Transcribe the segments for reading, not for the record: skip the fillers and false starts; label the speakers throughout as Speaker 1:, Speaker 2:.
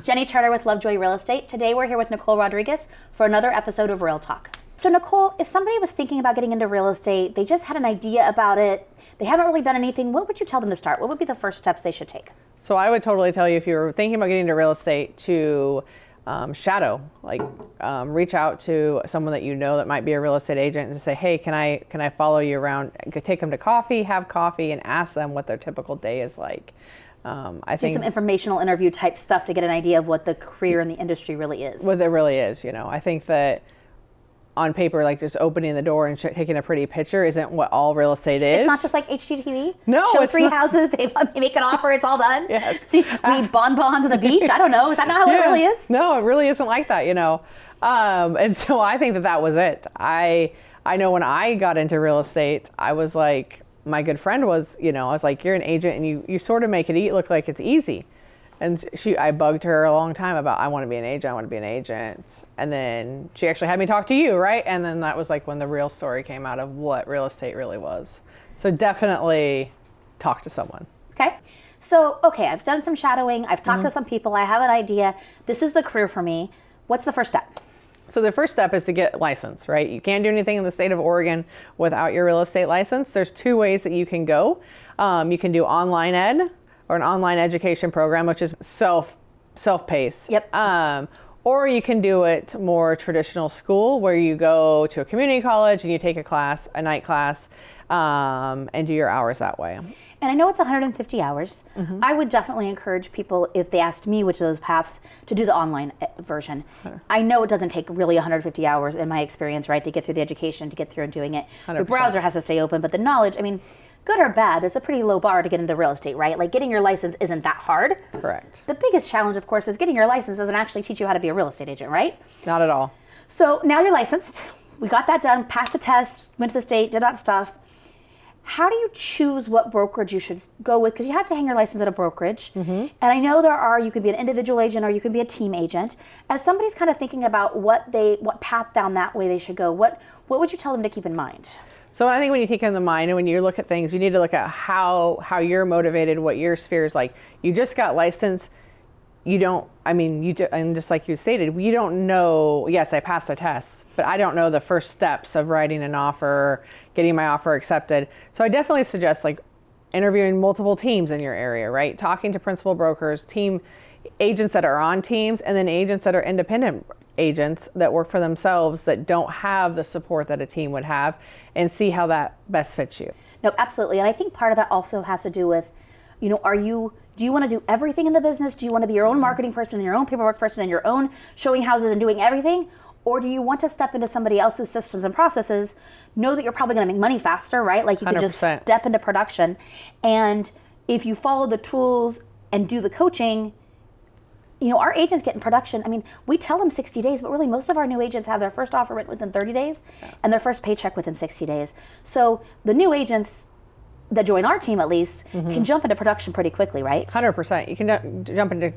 Speaker 1: Jenny Charter with Lovejoy Real Estate. Today we're here with Nicole Rodriguez for another episode of Real Talk. So Nicole, if somebody was thinking about getting into real estate, they just had an idea about it, they haven't really done anything, what would you tell them to start? What would be the first steps they should take?
Speaker 2: So I would totally tell you, if you're thinking about getting into real estate, to shadow, reach out to someone that you know that might be a real estate agent and just say, hey, can I follow you around? Take them to coffee, have coffee, and ask them what their typical day is like. I think
Speaker 1: do some informational interview type stuff to get an idea of what the career in the industry really is.
Speaker 2: What it really is, I think that on paper, just opening the door and taking a pretty picture isn't what all real estate is.
Speaker 1: It's not just like HGTV.
Speaker 2: No,
Speaker 1: show three houses, they make an offer, it's all done.
Speaker 2: Yes.
Speaker 1: We bonbons on the beach. I don't know. Is that not how it really is?
Speaker 2: No, it really isn't like that. And so I think that was it. I know when I got into real estate, I was like, my good friend was, I was like, you're an agent and you sort of make it look like it's easy. And I bugged her a long time about, I want to be an agent. And then she actually had me talk to you, right? And then that was like when the real story came out of what real estate really was. So definitely talk to someone.
Speaker 1: Okay. So, I've done some shadowing. I've talked to some people. I have an idea. This is the career for me. What's the first step?
Speaker 2: So the first step is to get licensed, right? You can't do anything in the state of Oregon without your real estate license. There's two ways that you can go. You can do online ed, or an online education program, which is self-paced.
Speaker 1: Yep.
Speaker 2: Or you can do it more traditional school, where you go to a community college and you take a night class, and do your hours that way.
Speaker 1: And I know it's 150 hours. Mm-hmm. I would definitely encourage people, if they asked me which of those paths, to do the online version. Sure. I know it doesn't take really 150 hours in my experience, right, to get through the education, to get through and doing it. 100%. Your browser has to stay open, but the knowledge, good or bad, there's a pretty low bar to get into real estate, right? Like getting your license isn't that hard.
Speaker 2: Correct.
Speaker 1: The biggest challenge, of course, is getting your license doesn't actually teach you how to be a real estate agent, right?
Speaker 2: Not at all.
Speaker 1: So now you're licensed. We got that done, passed the test, went to the state, did that stuff. How do you choose what brokerage you should go with? Because you have to hang your license at a brokerage. Mm-hmm. And I know you can be an individual agent or you can be a team agent. As somebody's kind of thinking about what path down that way they should go, what would you tell them to keep in mind?
Speaker 2: So I think when you take in the mind and when you look at things, you need to look at how you're motivated, what your sphere is like. You just got licensed. And just like you stated, you don't know, yes, I passed the test, but I don't know the first steps of writing an offer, getting my offer accepted. So I definitely suggest interviewing multiple teams in your area, right? Talking to principal brokers, team agents that are on teams, and then agents that are independent agents that work for themselves that don't have the support that a team would have, and see how that best fits you.
Speaker 1: No, absolutely. And I think part of that also has to do with, do you want to do everything in the business? Do you want to be your own marketing person and your own paperwork person and your own showing houses and doing everything? Or do you want to step into somebody else's systems and processes, know that you're probably going to make money faster, right? Like you can just step into production. And if you follow the tools and do the coaching, our agents get in production. We tell them 60 days, but really most of our new agents have their first offer written within 30 days and their first paycheck within 60 days. So the new agents that join our team, at least, can jump into production pretty quickly, right?
Speaker 2: 100%. You can jump into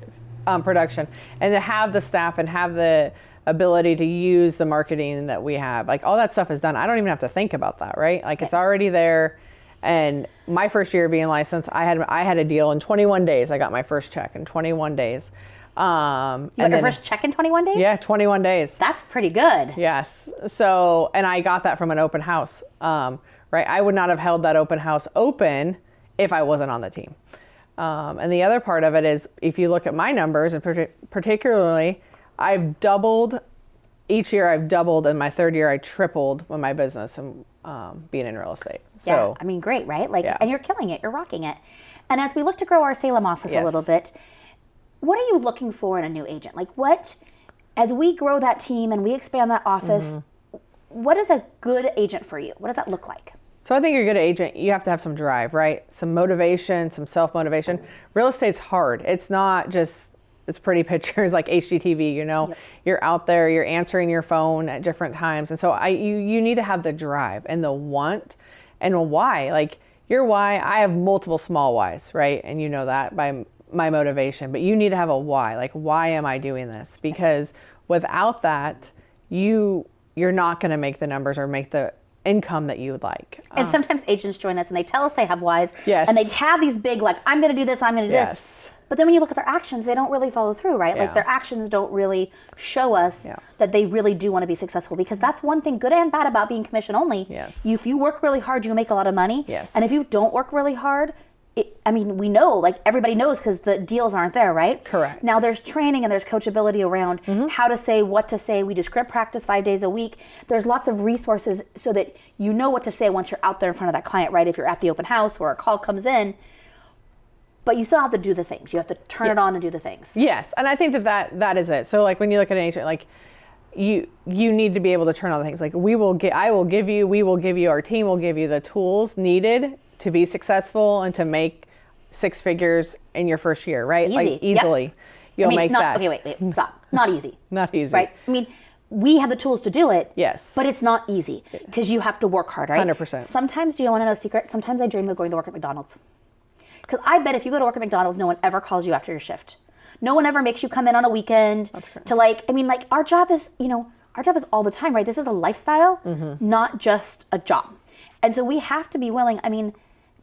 Speaker 2: production, and to have the staff and have the ability to use the marketing that we have. All that stuff is done. I don't even have to think about that, right? It's already there. And my first year being licensed, I had a deal in 21 days. I got my first check in 21 days.
Speaker 1: You got your first check in 21 days?
Speaker 2: Yeah, 21 days.
Speaker 1: That's pretty good.
Speaker 2: Yes. So, and I got that from an open house. Right, I would not have held that open house open if I wasn't on the team. And the other part of it is, if you look at my numbers, and particularly, I've doubled each year. And my third year, I tripled with my business and being in real estate. So,
Speaker 1: yeah, great, right? And you're killing it. You're rocking it. And as we look to grow our Salem office a little bit, what are you looking for in a new agent? As we grow that team and we expand that office, what is a good agent for you? What does that look like?
Speaker 2: So I think you're a good agent. You have to have some drive, right? Some motivation, some self-motivation. Real estate's hard. It's not just, it's pretty pictures like HGTV, Yep. You're out there, you're answering your phone at different times. And so you need to have the drive and the want and a why. Your why, I have multiple small whys, right? And you know that by my motivation, but you need to have a why. Why am I doing this? Because without that, you're not going to make the numbers or make the income that you would like.
Speaker 1: And sometimes agents join us and they tell us they have whys.
Speaker 2: Yes.
Speaker 1: And they have these big, I'm going to do this, I'm going to do this. But then when you look at their actions, they don't really follow through, right? Like their actions don't really show us that they really do want to be successful, because that's one thing good and bad about being commission only.
Speaker 2: Yes.
Speaker 1: If you work really hard, you make a lot of money.
Speaker 2: Yes.
Speaker 1: And if you don't work really hard, we know, like everybody knows, because the deals aren't there, right?
Speaker 2: Correct.
Speaker 1: Now there's training and there's coachability around how to say, what to say. We do script practice 5 days a week. There's lots of resources so that you know what to say once you're out there in front of that client, right? If you're at the open house or a call comes in, but you still have to do the things. You have to turn it on and do the things.
Speaker 2: Yes, and I think that is it. So like when you look at an agent, like you need to be able to turn on the things. Like we will give you, our team will give you the tools needed to be successful and to make 6 figures in your first year, right?
Speaker 1: Easy.
Speaker 2: Like easily.
Speaker 1: Yep.
Speaker 2: You'll make that.
Speaker 1: Okay, wait, stop. Not easy.
Speaker 2: Not easy.
Speaker 1: Right? I mean, we have the tools to do it.
Speaker 2: Yes.
Speaker 1: But it's not easy, because you have to work hard, right?
Speaker 2: 100%.
Speaker 1: Sometimes, do you want to know a secret? Sometimes I dream of going to work at McDonald's. Because I bet if you go to work at McDonald's, no one ever calls you after your shift. No one ever makes you come in on a weekend.
Speaker 2: That's correct.
Speaker 1: To our job is, our job is all the time, right? This is a lifestyle, not just a job. And so we have to be willing. I mean,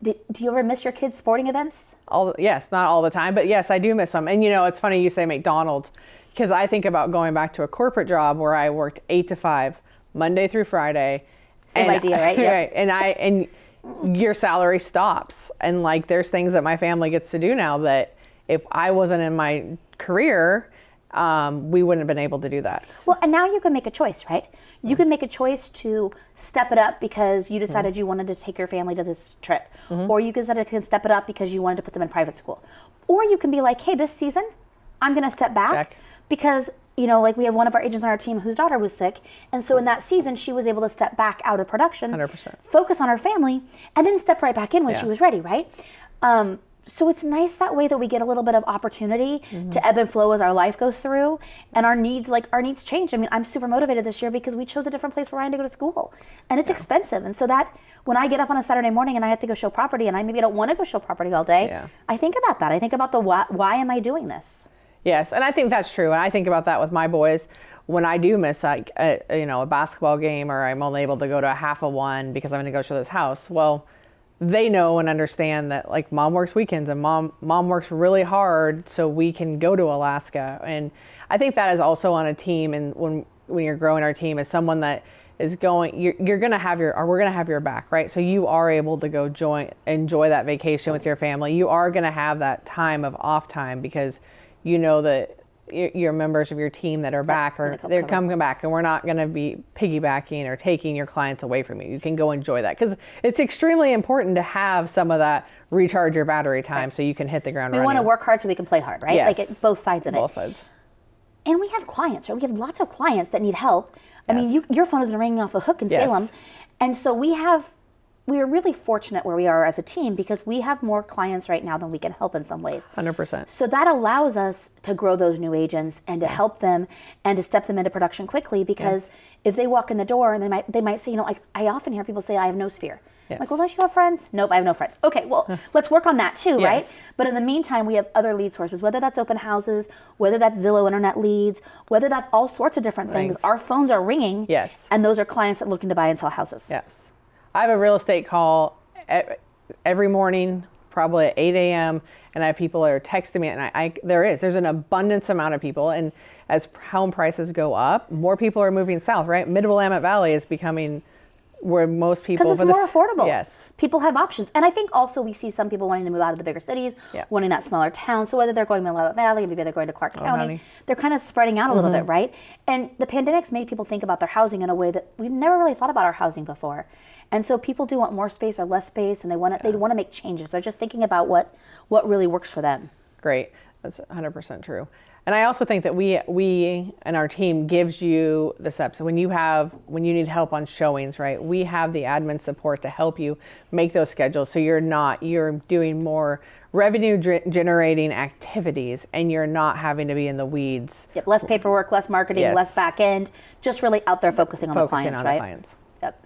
Speaker 1: do you ever miss your kids' sporting events?
Speaker 2: Yes, not all the time, but yes, I do miss them. And it's funny you say McDonald's, because I think about going back to a corporate job where I worked 8 to 5, Monday through Friday.
Speaker 1: Same idea, right? Yep.
Speaker 2: Right. And your salary stops. And like, there's things that my family gets to do now that if I wasn't in my career, we wouldn't have been able to do that.
Speaker 1: Well, and now you can make a choice, right? You can make a choice to step it up because you decided you wanted to take your family to this trip. Or you can step it up because you wanted to put them in private school. Or you can be like, hey, this season, I'm going to step back because, like we have one of our agents on our team whose daughter was sick. And so in that season, she was able to step back out of production,
Speaker 2: 100%.
Speaker 1: Focus on her family, and then step right back in when she was ready, right? So it's nice that way that we get a little bit of opportunity to ebb and flow as our life goes through, and our needs change. I mean, I'm super motivated this year because we chose a different place for Ryan to go to school, and it's expensive. And so that when I get up on a Saturday morning and I have to go show property, and I maybe don't want to go show property all day, I think about that. I think about the why am I doing this?
Speaker 2: Yes, and I think that's true. And I think about that with my boys. When I do miss a basketball game, or I'm only able to go to a half of one because I'm going to go show this house, well, they know and understand that like mom works weekends and mom works really hard so we can go to Alaska. And I think that is also on a team. And when you're growing our team, as someone that is going, we're going to have your back, right? So you are able to go enjoy that vacation with your family. You are going to have that time of off time because you know that your members of your team that are back, or they're coming back, and we're not going to be piggybacking or taking your clients away from you. You can go enjoy that, because it's extremely important to have some of that recharge your battery time so you can hit the ground running.
Speaker 1: We want to work hard so we can play hard, right?
Speaker 2: Yes.
Speaker 1: Like at both sides of it.
Speaker 2: Both sides.
Speaker 1: And we have clients, right? We have lots of clients that need help. I mean, your phone has been ringing off the hook in Salem. And so we are really fortunate where we are as a team, because we have more clients right now than we can help in some ways.
Speaker 2: 100%.
Speaker 1: So that allows us to grow those new agents and to help them and to step them into production quickly, because if they walk in the door and they might say, I often hear people say, I have no sphere.
Speaker 2: Yes.
Speaker 1: Like, well, don't you have friends? Nope, I have no friends. Okay, well, let's work on that too, right? But in the meantime, we have other lead sources, whether that's open houses, whether that's Zillow internet leads, whether that's all sorts of different things. Our phones are ringing.
Speaker 2: Yes.
Speaker 1: And those are clients that are looking to buy and sell houses.
Speaker 2: Yes. I have a real estate call every morning, probably at 8 a.m., and I have people that are texting me, and there's an abundance amount of people, and as home prices go up, more people are moving south, right? Mid-Willamette Valley is becoming where most people...
Speaker 1: Because it's more affordable.
Speaker 2: Yes.
Speaker 1: People have options. And I think also we see some people wanting to move out of the bigger cities, wanting that smaller town. So whether they're going to Willamette Valley, maybe they're going to Clark County, they're kind of spreading out a little bit, right? And the pandemic's made people think about their housing in a way that we've never really thought about our housing before. And so people do want more space or less space, and they want to make changes. They're just thinking about what really works for them.
Speaker 2: Great. That's 100% true. And I also think that we and our team gives you the steps. When you need help on showings, right? We have the admin support to help you make those schedules, so you're doing more revenue generating activities, and you're not having to be in the weeds.
Speaker 1: Yep, less paperwork, less marketing, less back end, just really out there focusing on the clients, right? Yep.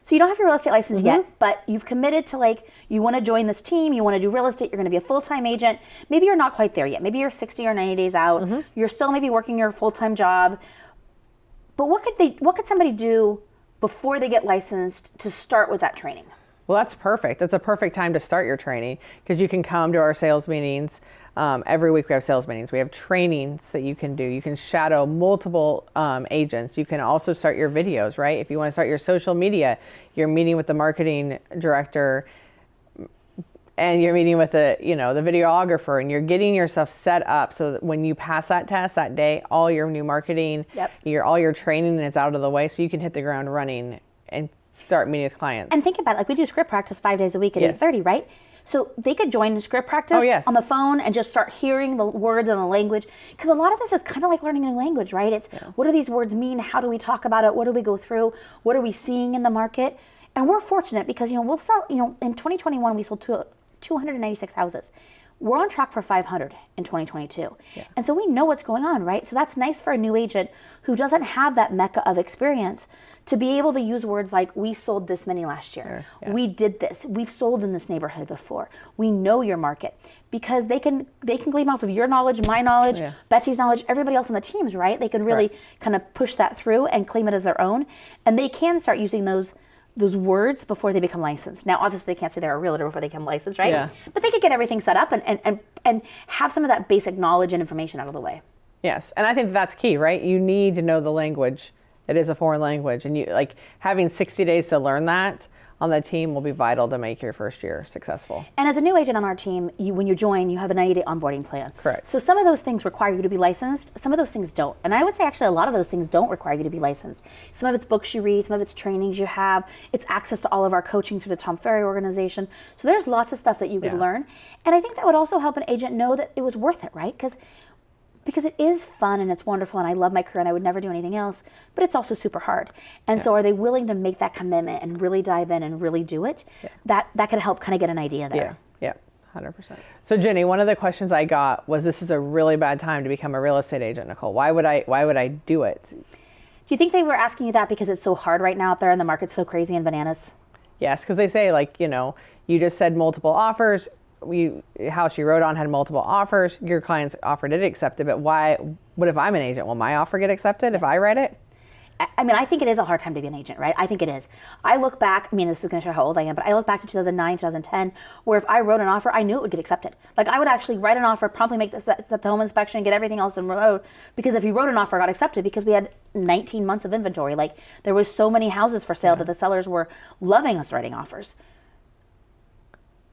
Speaker 1: So you don't have your real estate license yet, but you've committed to you want to join this team, you want to do real estate, you're going to be a full-time agent. Maybe you're not quite there yet. Maybe you're 60 or 90 days out. You're still maybe working your full-time job. But what could somebody do before they get licensed to start with that training?
Speaker 2: Well, that's perfect. That's a perfect time to start your training, because you can come to our sales meetings. Every week we have sales meetings. We have trainings that you can do. You can shadow multiple agents. You can also start your videos, right? If you want to start your social media, you're meeting with the marketing director and you're meeting with the videographer, and you're getting yourself set up so that when you pass that test that day, all your new marketing, all your training is out of the way, so you can hit the ground running and start meeting with clients.
Speaker 1: And think about it, like we do script practice 5 days a week at 8:30, right? So they could join script practice on the phone and just start hearing the words and the language. Because a lot of this is kind of like learning a new language, right? It's what do these words mean? How do we talk about it? What do we go through? What are we seeing in the market? And we're fortunate because, we'll sell, in 2021, we sold 296 houses. We're on track for 500 in 2022. Yeah. And so we know what's going on, right? So that's nice for a new agent who doesn't have that mecca of experience to be able to use words like, we sold this many last year. Sure. Yeah. We did this. We've sold in this neighborhood before. We know your market, because they can glean off of your knowledge, my knowledge, Betsy's knowledge, everybody else on the teams, right? They can really kind of push that through and claim it as their own. And they can start using those words before they become licensed. Now, obviously, they can't say they're a realtor before they become licensed, right? Yeah. But they could get everything set up and have some of that basic knowledge and information out of the way.
Speaker 2: Yes, and I think that's key, right? You need to know the language. It is a foreign language, and having 60 days to learn that on the team will be vital to make your first year successful.
Speaker 1: And as a new agent on our team, when you join, you have a 90-day onboarding plan.
Speaker 2: Correct.
Speaker 1: So some of those things require you to be licensed. Some of those things don't. And I would say actually a lot of those things don't require you to be licensed. Some of it's books you read, some of it's trainings you have. It's access to all of our coaching through the Tom Ferry organization. So there's lots of stuff that you could learn. And I think that would also help an agent know that it was worth it, right? Because it is fun and it's wonderful and I love my career and I would never do anything else, but it's also super hard. And so are they willing to make that commitment and really dive in and really do it? Yeah. That could help kind of get an idea there.
Speaker 2: Yeah, 100%. So Jenny, one of the questions I got was, this is a really bad time to become a real estate agent, Nicole. Why would I do it?
Speaker 1: Do you think they were asking you that because it's so hard right now out there and the market's so crazy and bananas?
Speaker 2: Yes, because they say you just said multiple offers. House you wrote on had multiple offers. Your client's offer did accept it, but why? What if I'm an agent? Will my offer get accepted if I write it?
Speaker 1: I mean, I think it is a hard time to be an agent, right? I think it is. I look back, this is going to show how old I am, but I look back to 2009, 2010, where if I wrote an offer, I knew it would get accepted. Like I would actually write an offer, promptly make set the home inspection, get everything else in road, because if you wrote an offer, it got accepted because we had 19 months of inventory. Like there was so many houses for sale that the sellers were loving us writing offers.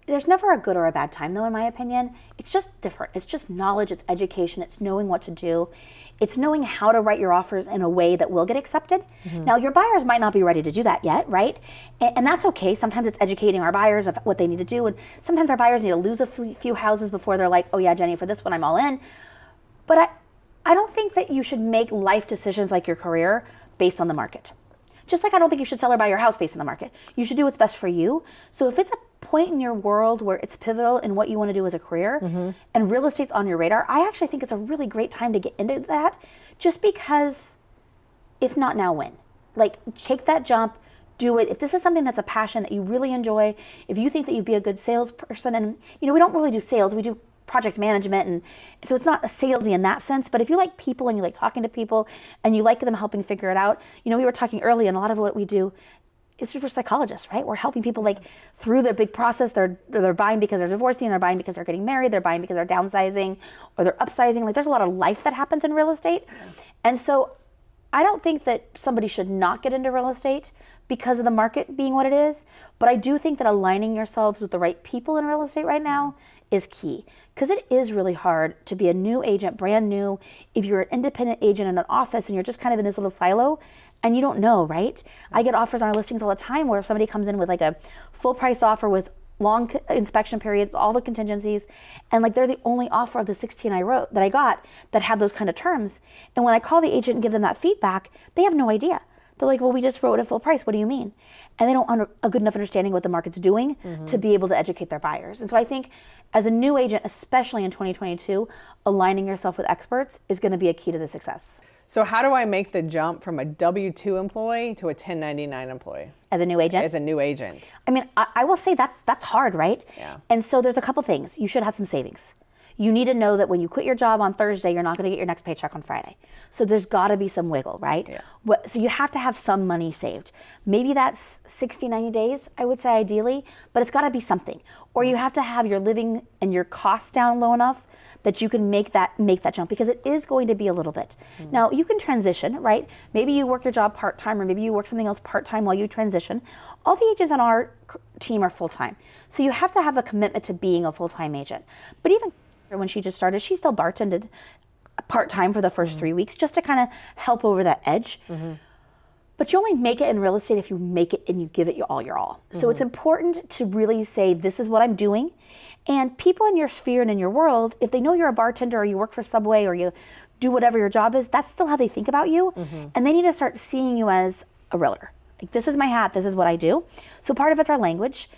Speaker 1: There's never a good or a bad time, though, in my opinion. It's just different. It's just knowledge. It's education. It's knowing what to do. It's knowing how to write your offers in a way that will get accepted. Mm-hmm. Now, your buyers might not be ready to do that yet, right? And that's okay. Sometimes it's educating our buyers of what they need to do. And sometimes our buyers need to lose a few houses before they're like, oh, yeah, Jenny, for this one, I'm all in. But I don't think that you should make life decisions like your career based on the market. Just like I don't think you should sell or buy your house based on the market. You should do what's best for you. So if it's a point in your world where it's pivotal in what you want to do as a career, and real estate's on your radar, I actually think it's a really great time to get into that, just because if not now, when? Like, take that jump, do it. If this is something that's a passion that you really enjoy, if you think that you'd be a good salesperson, and we don't really do sales, we do project management, and so it's not salesy in that sense, but if you like people and you like talking to people and you like them helping figure it out, we were talking earlier, and a lot of what we do is we're psychologists, right? We're helping people through the big process. They're buying because they're divorcing, they're buying because they're getting married, they're buying because they're downsizing or they're upsizing. There's a lot of life that happens in real estate. Yeah. And so I don't think that somebody should not get into real estate because of the market being what it is, but I do think that aligning yourselves with the right people in real estate right now is key, because it is really hard to be a new agent, brand new, if you're an independent agent in an office and you're just kind of in this little silo and you don't know, right? I get offers on our listings all the time where somebody comes in with like a full price offer with long inspection periods, all the contingencies, and they're the only offer of the 16 that I got that have those kind of terms. And when I call the agent and give them that feedback, they have no idea. They're like, well, we just wrote a full price. What do you mean? And they don't have a good enough understanding what the market's doing to be able to educate their buyers. And so I think as a new agent, especially in 2022, aligning yourself with experts is going to be a key to the success.
Speaker 2: So how do I make the jump from a W-2 employee to a 1099 employee?
Speaker 1: As a new agent?
Speaker 2: As a new agent.
Speaker 1: I will say that's hard, right?
Speaker 2: Yeah.
Speaker 1: And so there's a couple things. You should have some savings. you need to know that when you quit your job on Thursday, you're not going to get your next paycheck on Friday. So there's got to be some wiggle, right?
Speaker 2: Yeah.
Speaker 1: So you have to have some money saved. Maybe that's 60, 90 days, I would say ideally, but it's got to be something. Or you have to have your living and your costs down low enough that you can make that jump, because it is going to be a little bit. Now, you can transition, right? Maybe you work your job part-time, or maybe you work something else part-time while you transition. All the agents on our team are full-time. So you have to have a commitment to being a full-time agent. But even when she just started, she still bartended part-time for the first 3 weeks just to kind of help over that edge. But you only make it in real estate if you make it and you give it all your all. So it's important to really say, this is what I'm doing. And people in your sphere and in your world, if they know you're a bartender or you work for Subway or you do whatever your job is, that's still how they think about you. And they need to start seeing you as a realtor. Like, this is my hat, this is what I do. So part of it's our language.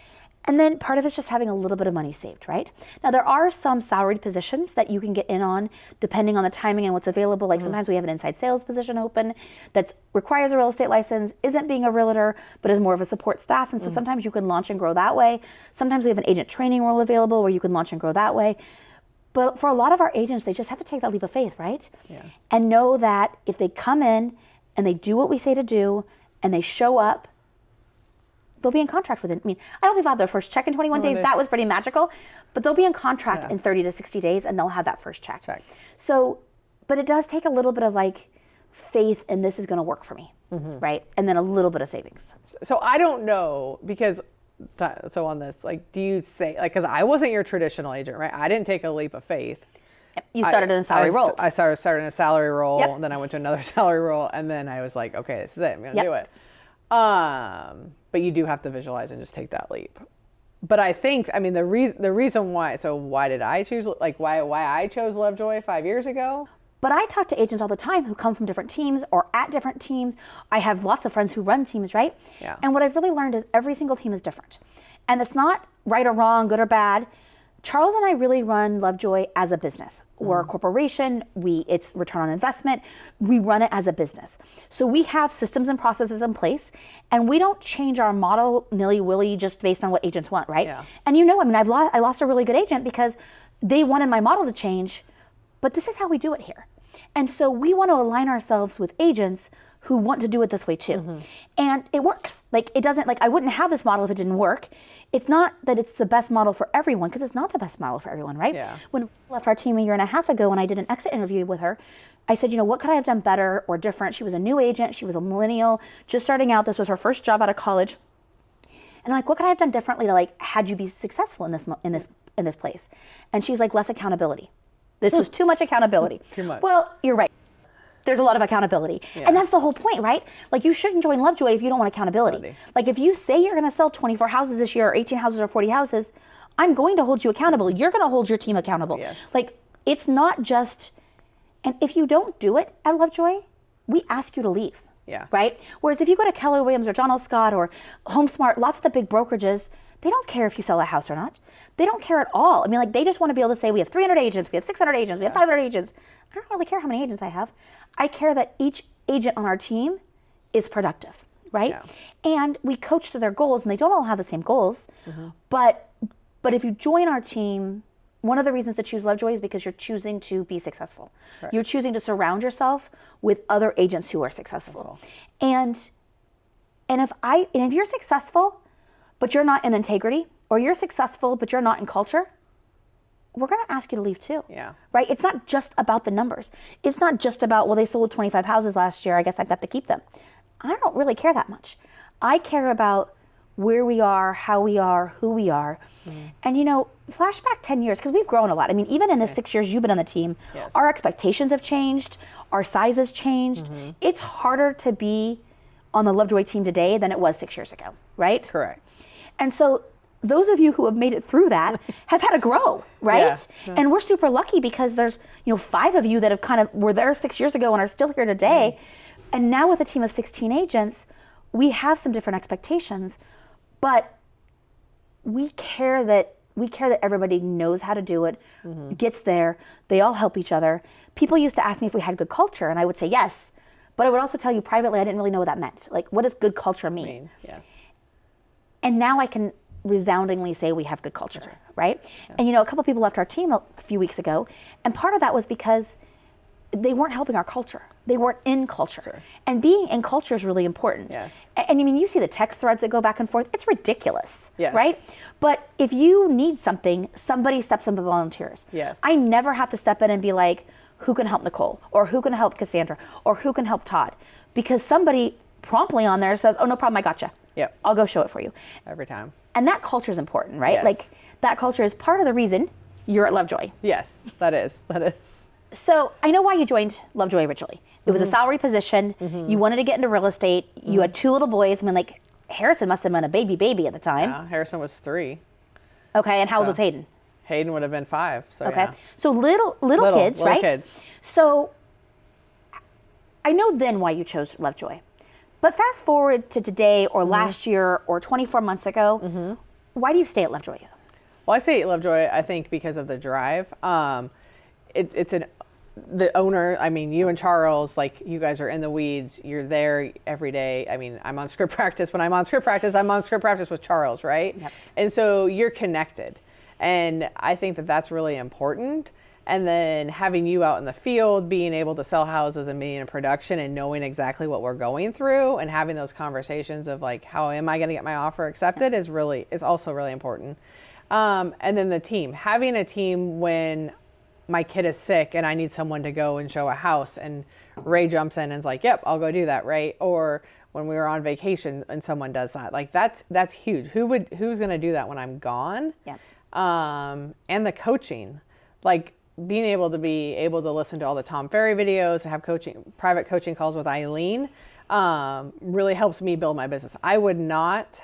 Speaker 1: And then part of it's just having a little bit of money saved, right? Now, there are some salaried positions that you can get in on depending on the timing and what's available. Like sometimes we have an inside sales position open that requires a real estate license, isn't being a realtor, but is more of a support staff. And so sometimes you can launch and grow that way. Sometimes we have an agent training role available where you can launch and grow that way. But for a lot of our agents, they just have to take that leap of faith, right?
Speaker 2: Yeah.
Speaker 1: And know that if they come in and they do what we say to do and they show up, they'll be in contract with it. I mean, I don't think they'll have their first check in 21 days. That was pretty magical. But they'll be in contract in 30 to 60 days, and they'll have that first check. So, but it does take a little bit of like faith in this is going to work for me, right? And then a little bit of savings.
Speaker 2: So I don't know, because so on this, like, do you say, like, because I wasn't your traditional agent, right? I didn't take a leap of faith.
Speaker 1: You started in a salary role.
Speaker 2: I started in a salary role, and then I went to another salary role, and then I was like, okay, this is it. I'm going to do it. But you do have to visualize and just take that leap. But I think, I mean, the reason why, so why did I choose, like, why I chose Lovejoy 5 years ago?
Speaker 1: But I talk to agents all the time who come from different teams or at different teams. I have lots of friends who run teams, right?
Speaker 2: Yeah.
Speaker 1: And what I've really learned is every single team is different. And it's not right or wrong, good or bad. Charles and I really run Lovejoy as a business. We're a corporation. It's return on investment. We run it as a business. So we have systems and processes in place, and we don't change our model nilly-willy just based on what agents want, right?
Speaker 2: Yeah.
Speaker 1: And I mean, I lost a really good agent because they wanted my model to change, but this is how we do it here. And so we want to align ourselves with agents who want to do it this way too. And it works. Like, it doesn't, like, I wouldn't have this model if it didn't work. It's not that it's the best model for everyone, because it's not the best model for everyone, right?
Speaker 2: Yeah.
Speaker 1: When we left our team a year and a half ago and I did an exit interview with her, I said, what could I have done better or different? She was a new agent. She was a millennial, just starting out. This was her first job out of college. And I'm like, what could I have done differently to, like, had you be successful in this place? And she's like, less accountability. This was too much accountability.
Speaker 2: Too much.
Speaker 1: Well, you're right. There's a lot of accountability.
Speaker 2: Yeah.
Speaker 1: And that's the whole point, right? Like, you shouldn't join Lovejoy if you don't want accountability. Like, if you say you're going to sell 24 houses this year, or 18 houses, or 40 houses, I'm going to hold you accountable. You're going to hold your team accountable.
Speaker 2: Yes.
Speaker 1: Like, it's not just, and if you don't do it at Lovejoy, we ask you to leave.
Speaker 2: Yeah.
Speaker 1: Right? Whereas if you go to Keller Williams or John L. Scott or HomeSmart, lots of the big brokerages, they don't care if you sell a house or not. They don't care at all. I mean, like, they just want to be able to say, we have 300 agents, we have 600 agents, we have 500 agents. I don't really care how many agents I have. I care that each agent on our team is productive, right?
Speaker 2: Yeah.
Speaker 1: And we coach to their goals, and they don't all have the same goals. But if you join our team, one of the reasons to choose Lovejoy is because you're choosing to be successful.
Speaker 2: Correct.
Speaker 1: You're choosing to surround yourself with other agents who are successful. And if you're successful, but you're not in integrity, or you're successful, but you're not in culture, we're going to ask you to leave too.
Speaker 2: Yeah.
Speaker 1: Right? It's not just about the numbers. It's not just about, well, they sold 25 houses last year, I guess I've got to keep them. I don't really care that much. I care about where we are, how we are, who we are. And flashback 10 years, because we've grown a lot. I mean, even in the 6 years you've been on the team, our expectations have changed, our size has changed. It's harder to be on the Lovejoy team today than it was 6 years ago, right?
Speaker 2: Correct.
Speaker 1: And so those of you who have made it through that have had to grow, right?
Speaker 2: Yeah.
Speaker 1: And we're super lucky because there's 5 of you that have kind of were there 6 years ago and are still here today. And now with a team of 16 agents, we have some different expectations, but we care that everybody knows how to do it, gets there, they all help each other. People used to ask me if we had good culture, and I would say yes, but I would also tell you privately I didn't really know what that meant. Like, what does good culture mean?
Speaker 2: Yes.
Speaker 1: And now I can resoundingly say we have good culture, right? And a couple people left our team a few weeks ago, and part of that was because they weren't helping our culture. They weren't in culture.
Speaker 2: Sure.
Speaker 1: And being in culture is really important.
Speaker 2: Yes.
Speaker 1: And you see the text threads that go back and forth. It's ridiculous,
Speaker 2: Yes.
Speaker 1: right? But if you need something, somebody steps up and volunteers.
Speaker 2: Yes.
Speaker 1: I never have to step in and be like, who can help Nicole? Or who can help Cassandra? Or who can help Todd? Because somebody promptly on there says, oh, no problem, I gotcha.
Speaker 2: Yep.
Speaker 1: I'll go show it for you.
Speaker 2: Every time.
Speaker 1: And that culture is important, right?
Speaker 2: Yes.
Speaker 1: Like, that culture is part of the reason you're at Lovejoy.
Speaker 2: Yes, that is.
Speaker 1: So I know why you joined Lovejoy originally. It was a salary position. You wanted to get into real estate. You had 2 little boys. I mean, like, Harrison must have been a baby at the time.
Speaker 2: Yeah, Harrison was 3.
Speaker 1: Okay, and how old was Hayden?
Speaker 2: Hayden would have been 5. So
Speaker 1: Okay,
Speaker 2: yeah.
Speaker 1: so little kids, right?
Speaker 2: Kids.
Speaker 1: So I know then why you chose Lovejoy. But fast forward to today or last year or 24 months ago, why do you stay at Lovejoy?
Speaker 2: Well, I stay at Lovejoy, I think, because of the drive. The owner, I mean, you and Charles, like, you guys are in the weeds. You're there every day. I mean, I'm on script practice. When I'm on script practice, I'm on script practice with Charles, right?
Speaker 1: Yep.
Speaker 2: And so you're connected. And I think that that's really important. And then having you out in the field, being able to sell houses and being in production and knowing exactly what we're going through and having those conversations of like, how am I going to get my offer accepted is also really important. And then the team, having a team when my kid is sick and I need someone to go and show a house and Ray jumps in and is like, yep, I'll go do that. Right. Or when we were on vacation and someone does that, like that's huge. Who's going to do that when I'm gone?
Speaker 1: Yeah.
Speaker 2: And the coaching, like being able to listen to all the Tom Ferry videos, have private coaching calls with Eileen, really helps me build my business. I would not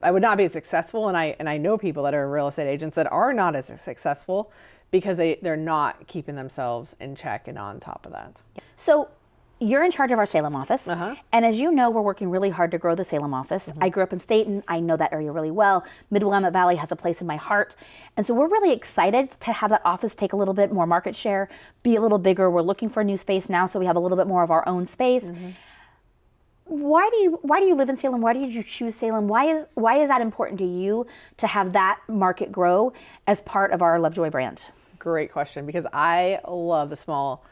Speaker 2: be successful. And I know people that are real estate agents that are not as successful because they're not keeping themselves in check and on top of that.
Speaker 1: So you're in charge of our Salem office.
Speaker 2: Uh-huh.
Speaker 1: And as you know, we're working really hard to grow the Salem office. I grew up in Staten. I know that area really well. Mid-Willamette Valley has a place in my heart. And so we're really excited to have that office take a little bit more market share, be a little bigger. We're looking for a new space now, so we have a little bit more of our own space. Why do you live in Salem? Why did you choose Salem? Why is that important to you to have that market grow as part of our Lovejoy brand?
Speaker 2: Great question, because I love the small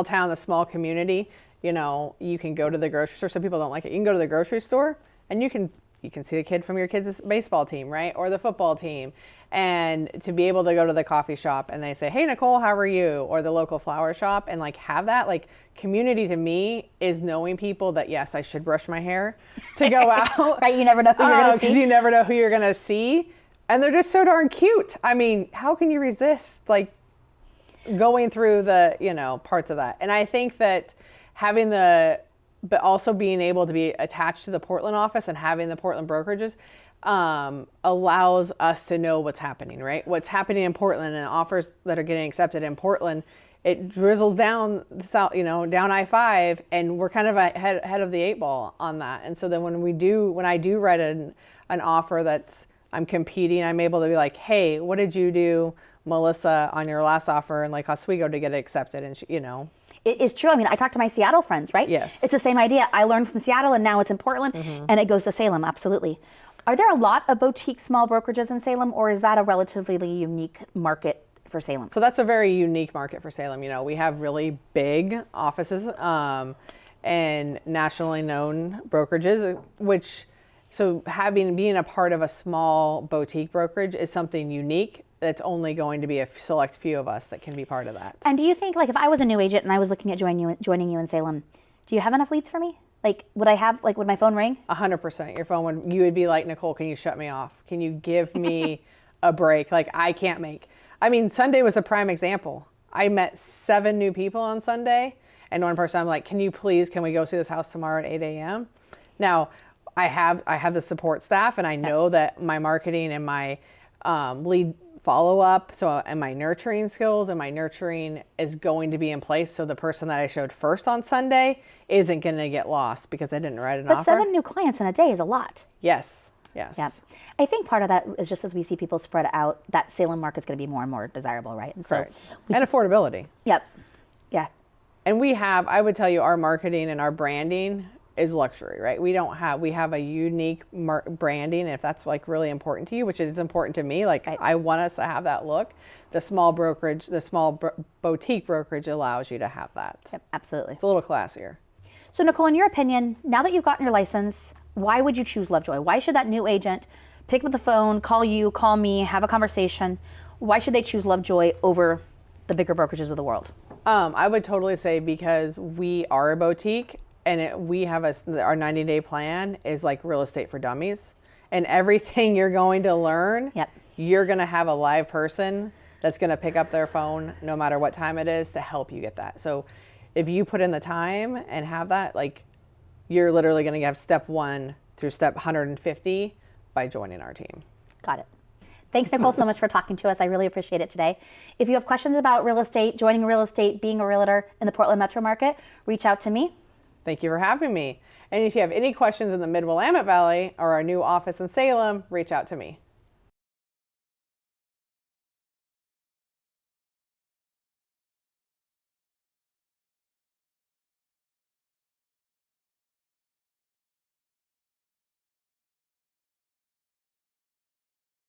Speaker 2: town, the small community. You know, you can go to the grocery store. Some people don't like it. You can go to the grocery store and you can see the kid from your kid's baseball team, right? Or the football team. And to be able to go to the coffee shop and they say, hey, Nicole, how are you? Or the local flower shop, and like have that, like, community to me is knowing people that, yes, I should brush my hair to go out.
Speaker 1: Right, you never know who you're going to see.
Speaker 2: Because you never know who you're going to see. And they're just so darn cute. I mean, how can you resist, like, going through the, parts of that? And I think that but also being able to be attached to the Portland office and having the Portland brokerages allows us to know what's happening, right? What's happening in Portland and offers that are getting accepted in Portland, it drizzles down south, down I-5, and we're kind of ahead of the 8 ball on that. And so then when I do write an offer I'm competing, I'm able to be like, hey, what did you do, Melissa, on your last offer in Lake Oswego to get it accepted? And
Speaker 1: It is true. I mean, I talk to my Seattle friends, right?
Speaker 2: Yes.
Speaker 1: It's the same idea. I learned from Seattle and now it's in Portland and it goes to Salem. Absolutely. Are there a lot of boutique small brokerages in Salem, or is that a relatively unique market for Salem?
Speaker 2: So that's a very unique market for Salem. We have really big offices and nationally known brokerages, so being a part of a small boutique brokerage is something unique. That's only going to be a select few of us that can be part of that.
Speaker 1: And do you think, like, if I was a new agent and I was looking at joining you in Salem, do you have enough leads for me? Like, would my phone ring?
Speaker 2: 100%. Your phone you would be like, Nicole, can you shut me off? Can you give me a break? Like, I can't Sunday was a prime example. I met 7 new people on Sunday, and one person, I'm like, can we go see this house tomorrow at 8 a.m.? Now, I have the support staff, and I know that my marketing and my lead follow-up, and my nurturing skills and my nurturing is going to be in place, so the person that I showed first on Sunday isn't going to get lost because I didn't write an offer.
Speaker 1: But 7 new clients in a day is a lot.
Speaker 2: Yes.
Speaker 1: Yeah. I think part of that is just as we see people spread out, that Salem market's going to be more and more desirable, right? And
Speaker 2: correct. And affordability.
Speaker 1: Yep. Yeah.
Speaker 2: And I would tell you, our marketing and our branding is luxury, right? We have a unique branding. And if that's like really important to you, which is important to me, like I want us to have that look. The small brokerage, boutique brokerage allows you to have that.
Speaker 1: Yep, absolutely.
Speaker 2: It's a little classier.
Speaker 1: So Nicole, in your opinion, now that you've gotten your license, why would you choose Lovejoy? Why should that new agent pick up the phone, call you, call me, have a conversation? Why should they choose Lovejoy over the bigger brokerages of the world?
Speaker 2: I would totally say because we are a boutique, and we have our 90-day plan is like real estate for dummies, and everything you're going to learn, you're going to have a live person that's going to pick up their phone no matter what time it is to help you get that. So if you put in the time and have that, like, you're literally going to have step 1 through step 150 by joining our team.
Speaker 1: Got it. Thanks, Nicole, so much for talking to us. I really appreciate it today. If you have questions about real estate, joining real estate, being a realtor in the Portland metro market, reach out to me.
Speaker 2: Thank you for having me. And if you have any questions in the Mid-Willamette Valley or our new office in Salem, reach out to me.